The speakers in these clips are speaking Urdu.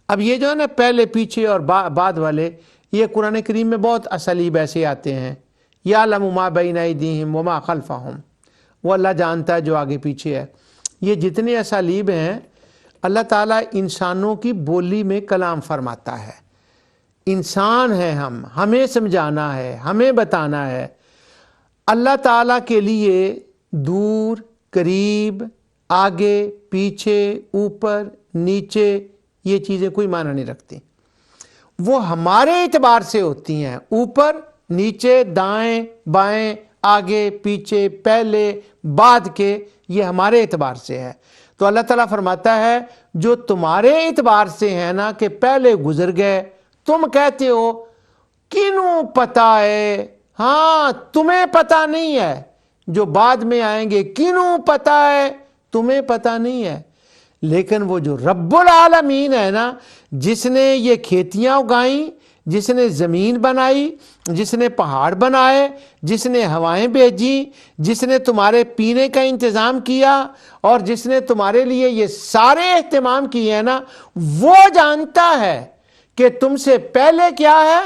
اب یہ جو ہے نا پہلے پیچھے اور بعد والے، یہ قرآن کریم میں بہت اسالیب ایسے آتے ہیں، یعلم ما بین ایدیہم وما خلفہم، وہ اللہ جانتا ہے جو آگے پیچھے ہے۔ یہ جتنے اسالیب ہیں اللہ تعالیٰ انسانوں کی بولی میں کلام فرماتا ہے۔ انسان ہیں ہمیں سمجھانا ہے، ہمیں بتانا ہے۔ اللہ تعالیٰ کے لیے دور، قریب، آگے، پیچھے، اوپر، نیچے، یہ چیزیں کوئی معنی نہیں رکھتی۔ وہ ہمارے اعتبار سے ہوتی ہیں، اوپر، نیچے، دائیں، بائیں، آگے، پیچھے، پہلے، بعد کے، یہ ہمارے اعتبار سے ہے۔ تو اللہ تعالیٰ فرماتا ہے جو تمہارے اعتبار سے ہے نا کہ پہلے گزر گئے، تم کہتے ہو کینوں پتہ ہے، ہاں تمہیں پتہ نہیں ہے، جو بعد میں آئیں گے کینوں پتہ ہے، تمہیں پتہ نہیں ہے۔ لیکن وہ جو رب العالمین ہے نا، جس نے یہ کھیتیاں اگائیں، جس نے زمین بنائی، جس نے پہاڑ بنائے، جس نے ہوائیں بھیجی، جس نے تمہارے پینے کا انتظام کیا، اور جس نے تمہارے لیے یہ سارے اہتمام کیے ہیں نا، وہ جانتا ہے کہ تم سے پہلے کیا ہے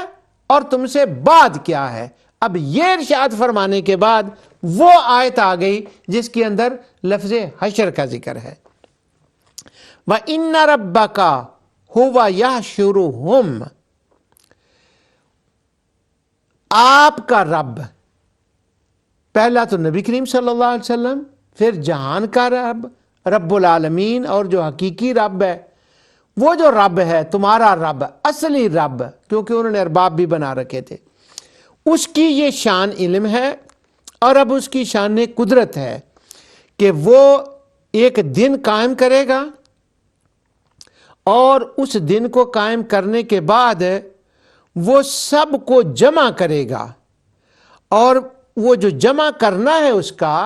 اور تم سے بعد کیا ہے۔ اب یہ ارشاد فرمانے کے بعد وہ آیت آ گئی جس کے اندر لفظ حشر کا ذکر ہے۔ وَإِنَّ رَبَّكَ هُوَ يَحْشُرُهُمْ، آپ کا رب، پہلا تو نبی کریم صلی اللہ علیہ وسلم، پھر جہان کا رب، رب العالمین، اور جو حقیقی رب ہے، وہ جو رب ہے تمہارا رب، اصلی رب، کیونکہ انہوں نے ارباب بھی بنا رکھے تھے، اس کی یہ شان علم ہے، اور اب اس کی شان قدرت ہے کہ وہ ایک دن قائم کرے گا، اور اس دن کو قائم کرنے کے بعد وہ سب کو جمع کرے گا، اور وہ جو جمع کرنا ہے اس کا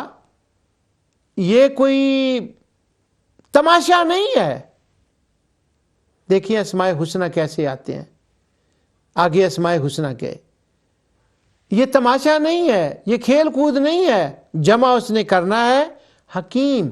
یہ کوئی تماشا نہیں ہے۔ دیکھیے اسماء حسنہ کیسے آتے ہیں، آگے اسماء حسنہ کے، یہ تماشا نہیں ہے، یہ کھیل کود نہیں ہے، جمع اس نے کرنا ہے۔ حکیم،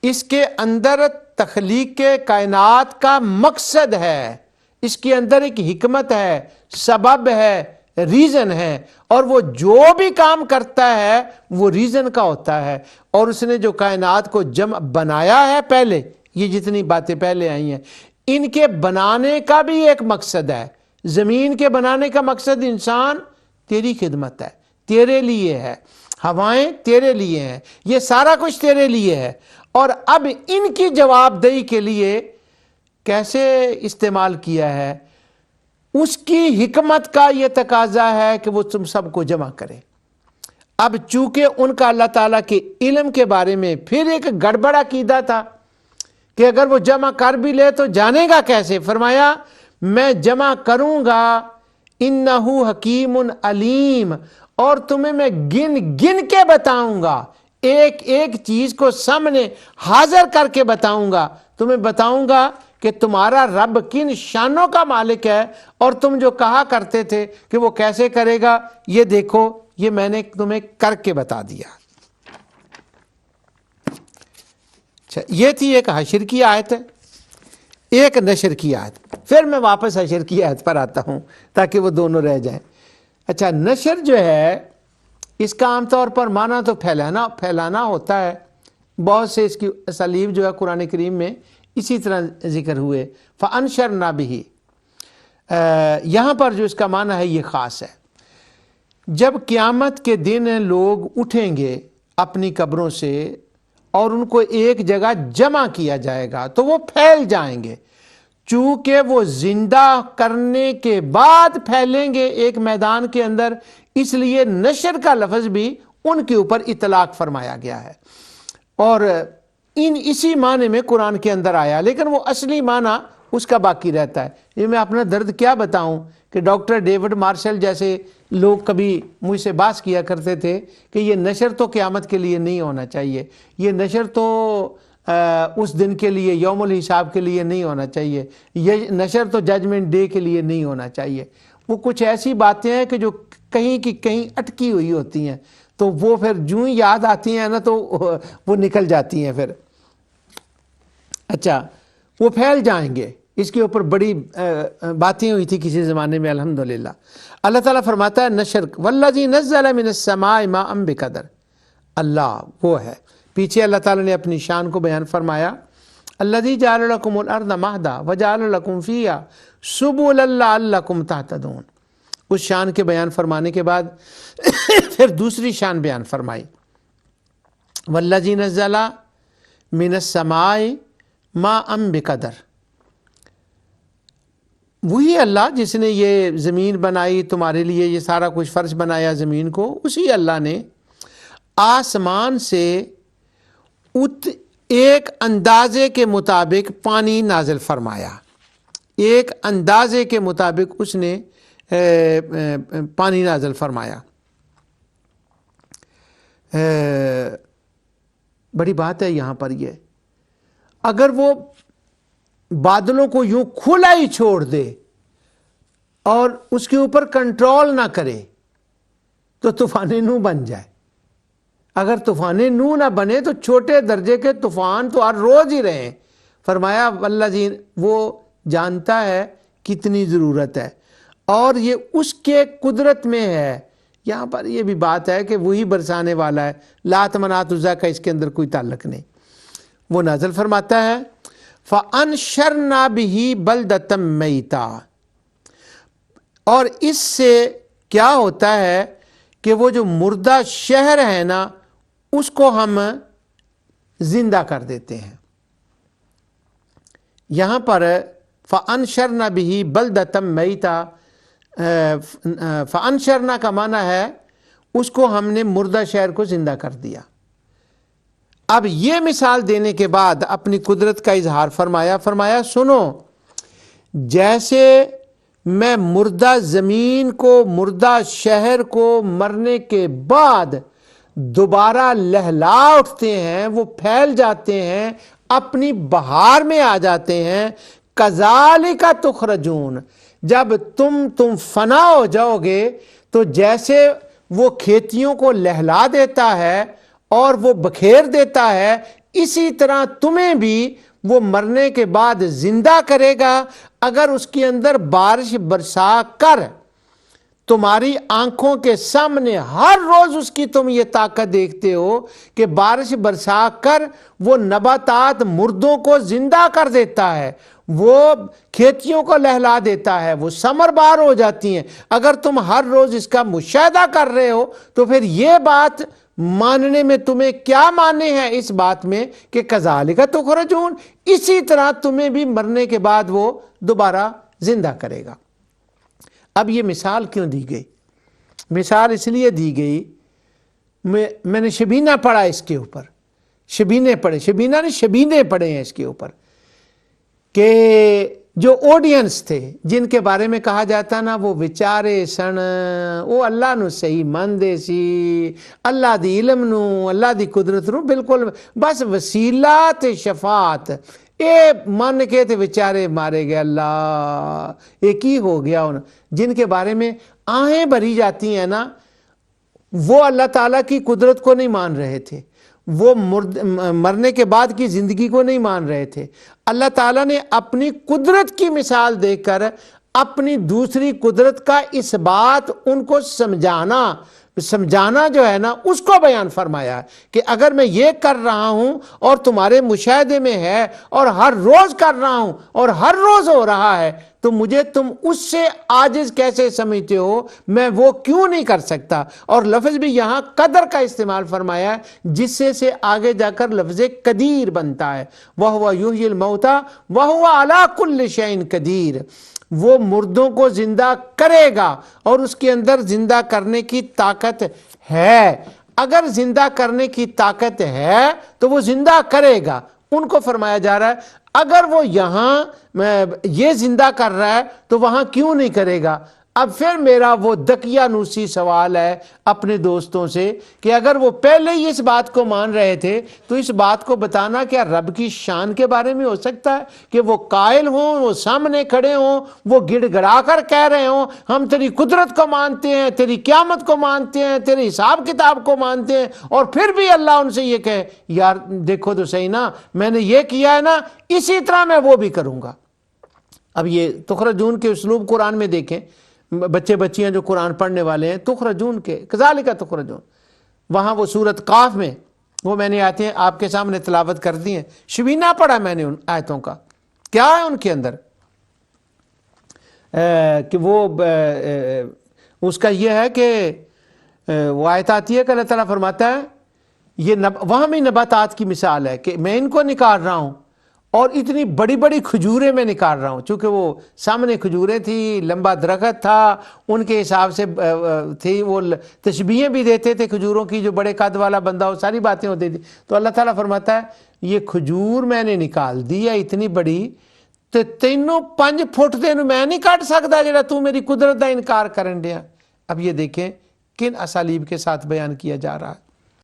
اس کے اندر تخلیق کائنات کا مقصد ہے، اس کے اندر ایک حکمت ہے، سبب ہے، ریزن ہے، اور وہ جو بھی کام کرتا ہے وہ ریزن کا ہوتا ہے۔ اور اس نے جو کائنات کو جمع بنایا ہے، پہلے یہ جتنی باتیں پہلے آئی ہیں ان کے بنانے کا بھی ایک مقصد ہے۔ زمین کے بنانے کا مقصد انسان تیری خدمت ہے، تیرے لیے ہے، ہوائیں تیرے لیے ہیں، یہ سارا کچھ تیرے لیے ہے۔ اور اب ان کی جواب دہی کے لیے کیسے استعمال کیا ہے، اس کی حکمت کا یہ تقاضا ہے کہ وہ تم سب کو جمع کرے۔ اب چونکہ ان کا اللہ تعالیٰ کے علم کے بارے میں پھر ایک گڑبڑ عقیدہ تھا کہ اگر وہ جمع کر بھی لے تو جانے گا کیسے، فرمایا میں جمع کروں گا، انہو حکیم علیم، اور تمہیں میں گن گن کے بتاؤں گا، ایک ایک چیز کو سامنے حاضر کر کے بتاؤں گا، تمہیں بتاؤں گا کہ تمہارا رب کن شانوں کا مالک ہے، اور تم جو کہا کرتے تھے کہ وہ کیسے کرے گا، یہ دیکھو یہ میں نے تمہیں کر کے بتا دیا۔ اچھا، یہ تھی ایک حشر کی آیت ہے، ایک نشر کی آیت۔ پھر میں واپس حشر کی آیت پر آتا ہوں تاکہ وہ دونوں رہ جائیں۔ اچھا، نشر جو ہے اس کا عام طور پر معنی تو پھیلانا ہوتا ہے، بہت سے اس کی اسالیب جو ہے قرآن کریم میں اسی طرح ذکر ہوئے۔ فَأَنشَرْنَا بِهِ، یہاں پر جو اس کا معنی ہے یہ خاص ہے۔ جب قیامت کے دن لوگ اٹھیں گے اپنی قبروں سے اور ان کو ایک جگہ جمع کیا جائے گا تو وہ پھیل جائیں گے، چونکہ وہ زندہ کرنے کے بعد پھیلیں گے ایک میدان کے اندر، اس لیے نشر کا لفظ بھی ان کے اوپر اطلاق فرمایا گیا ہے، اور اسی معنی میں قرآن کے اندر آیا، لیکن وہ اصلی معنی اس کا باقی رہتا ہے۔ یہ میں اپنا درد کیا بتاؤں کہ ڈاکٹر ڈیوڈ مارشل جیسے لوگ کبھی مجھ سے بحث کیا کرتے تھے کہ یہ نشر تو قیامت کے لیے نہیں ہونا چاہیے، یہ نشر تو اس دن کے لیے، یوم الحساب کے لیے نہیں ہونا چاہیے، یہ نشر تو ججمنٹ ڈے کے لیے نہیں ہونا چاہیے۔ وہ کچھ ایسی باتیں ہیں کہ جو کہیں کی کہیں اٹکی ہوئی ہوتی ہیں، تو وہ پھر جو ہی یاد آتی ہیں نا تو وہ نکل جاتی ہیں پھر۔ اچھا، وہ پھیل جائیں گے، اس کے اوپر بڑی باتیں ہوئی تھی کسی زمانے میں الحمدللہ۔ اللہ تعالیٰ فرماتا ہے نشر والذی نزل من السماء ماء بقدر، اللہ وہ ہے، پیچھے اللہ تعالیٰ نے اپنی شان کو بیان فرمایا، الذی جعل لکم الارض مہدا وجعل لکم فیہا سبلا لعلکم تہتدون۔ اس شان کے بیان فرمانے کے بعد پھر دوسری شان بیان فرمائی، والذی نزل من السماء ماء بقدر، وہی اللہ جس نے یہ زمین بنائی تمہارے لیے، یہ سارا کچھ فرش بنایا زمین کو، اسی اللہ نے آسمان سے ایک اندازے کے مطابق پانی نازل فرمایا، ایک اندازے کے مطابق اس نے پانی نازل فرمایا۔ بڑی بات ہے یہاں پر یہ، اگر وہ بادلوں کو یوں کھلا ہی چھوڑ دے اور اس کے اوپر کنٹرول نہ کرے تو طوفان نوح بن جائے۔ اگر طوفان نوح نہ بنے تو چھوٹے درجے کے طوفان تو ہر روز ہی رہیں۔ فرمایا اللہ جی وہ جانتا ہے کتنی ضرورت ہے اور یہ اس کے قدرت میں ہے۔ یہاں پر یہ بھی بات ہے کہ وہی برسانے والا ہے، لات منات عزا کا اس کے اندر کوئی تعلق نہیں۔ وہ نازل فرماتا ہے فَأَنشَرْنَا بِهِ بَلْدَةً مَيْتًا، اور اس سے کیا ہوتا ہے کہ وہ جو مردہ شہر ہے نا اس کو ہم زندہ کر دیتے ہیں۔ یہاں پر فَأَنشَرْنَا بِهِ بَلْدَةً مَيْتًا، فَأَنشَرْنَا کا معنی ہے اس کو ہم نے مردہ شہر کو زندہ کر دیا۔ اب یہ مثال دینے کے بعد اپنی قدرت کا اظہار فرمایا سنو، جیسے میں مردہ زمین کو، مردہ شہر کو مرنے کے بعد دوبارہ لہلا اٹھتے ہیں، وہ پھیل جاتے ہیں، اپنی بہار میں آ جاتے ہیں، کذالک تخرجون، جب تم فنا ہو جاؤ گے تو جیسے وہ کھیتیوں کو لہلا دیتا ہے اور وہ بکھیر دیتا ہے، اسی طرح تمہیں بھی وہ مرنے کے بعد زندہ کرے گا اگر اس کے اندر بارش برسا کر تمہاری آنکھوں کے سامنے ہر روز اس کی تم یہ طاقت دیکھتے ہو کہ بارش برسا کر وہ نباتات مردوں کو زندہ کر دیتا ہے، وہ کھیتیوں کو لہلا دیتا ہے، وہ ثمر بار ہو جاتی ہیں۔ اگر تم ہر روز اس کا مشاہدہ کر رہے ہو تو پھر یہ بات ماننے میں تمہیں کیا مانے ہیں اس بات میں کہ کذالک تخرجون، اسی طرح تمہیں بھی مرنے کے بعد وہ دوبارہ زندہ کرے گا۔ اب یہ مثال کیوں دی گئی؟ مثال اس لیے دی گئی، میں نے شبینہ پڑھا اس کے اوپر، شبینے پڑھے، شبینہ نے شبینے پڑھے ہیں اس کے اوپر، کہ جو آڈینس تھے جن کے بارے میں کہا جاتا نا وہ بیچارے سن، وہ اللہ نو صحیح مندے سی، اللہ دی علم نو، اللہ دی قدرت نو بالکل بس وسیلہ تے شفاعت اے من کے تے بیچارے مارے گئے، اللہ ایک ہی ہو گیا ان، جن کے بارے میں آہیں بھری جاتی ہیں نا، وہ اللہ تعالیٰ کی قدرت کو نہیں مان رہے تھے، وہ مرنے کے بعد کی زندگی کو نہیں مان رہے تھے۔ اللہ تعالیٰ نے اپنی قدرت کی مثال دے کر اپنی دوسری قدرت کا اس بات ان کو سمجھانا جو ہے نا اس کو بیان فرمایا کہ اگر میں یہ کر رہا ہوں اور تمہارے مشاہدے میں ہے اور ہر روز کر رہا ہوں اور ہر روز ہو رہا ہے تو مجھے تم اس سے عاجز کیسے سمجھتے ہو، میں وہ کیوں نہیں کر سکتا۔ اور لفظ بھی یہاں قدر کا استعمال فرمایا ہے جس سے آگے جا کر لفظ قدیر بنتا ہے، وَهُوَ يُحْيِي الْمَوْتَى وَهُوَ عَلَى كُلِّ شَيْءٍ قدیر، وہ مردوں کو زندہ کرے گا اور اس کے اندر زندہ کرنے کی طاقت ہے۔ اگر زندہ کرنے کی طاقت ہے تو وہ زندہ کرے گا۔ ان کو فرمایا جا رہا ہے اگر وہ یہاں یہ زندہ کر رہا ہے تو وہاں کیوں نہیں کرے گا۔ اب پھر میرا وہ دقیانوسی سوال ہے اپنے دوستوں سے کہ اگر وہ پہلے ہی اس بات کو مان رہے تھے تو اس بات کو بتانا کیا رب کی شان کے بارے میں ہو سکتا ہے کہ وہ قائل ہوں، وہ سامنے کھڑے ہوں، وہ گڑ گڑا کر کہہ رہے ہوں ہم تیری قدرت کو مانتے ہیں، تیری قیامت کو مانتے ہیں، تیرے حساب کتاب کو مانتے ہیں، اور پھر بھی اللہ ان سے یہ کہے یار دیکھو تو صحیح نا، میں نے یہ کیا ہے نا اسی طرح میں وہ بھی کروں گا۔ اب یہ تخرجون کے اسلوب قرآن میں دیکھیں، بچے بچیاں جو قرآن پڑھنے والے ہیں، تخرجون کے کذالک تخرجون، وہاں وہ سورت قاف میں وہ میں نے آیتیں آپ کے سامنے تلاوت کر دی ہیں، شبینہ پڑھا میں نے ان آیتوں کا، کیا ہے ان کے اندر کہ وہ اس کا یہ ہے کہ وہ آیت آتی ہے کہ اللہ تعالیٰ فرماتا ہے یہ وہاں میں نباتات کی مثال ہے کہ میں ان کو نکال رہا ہوں اور اتنی بڑی بڑی کھجوریں میں نکال رہا ہوں، چونکہ وہ سامنے کھجوریں تھی، لمبا درخت تھا، ان کے حساب سے تھی، وہ تشبیہیں بھی دیتے تھے کھجوروں کی، جو بڑے قد والا بندہ ہو، ساری باتیں ہوتی تھی۔ تو اللہ تعالیٰ فرماتا ہے یہ کھجور میں نے نکال دی ہے اتنی بڑی، تو تینوں 5 فٹ تینوں میں نہیں کٹ سکتا جڑا تو میری قدرت کا انکار کرن دیا۔ اب یہ دیکھیں کن اسالیب کے ساتھ بیان کیا جا رہا ہے۔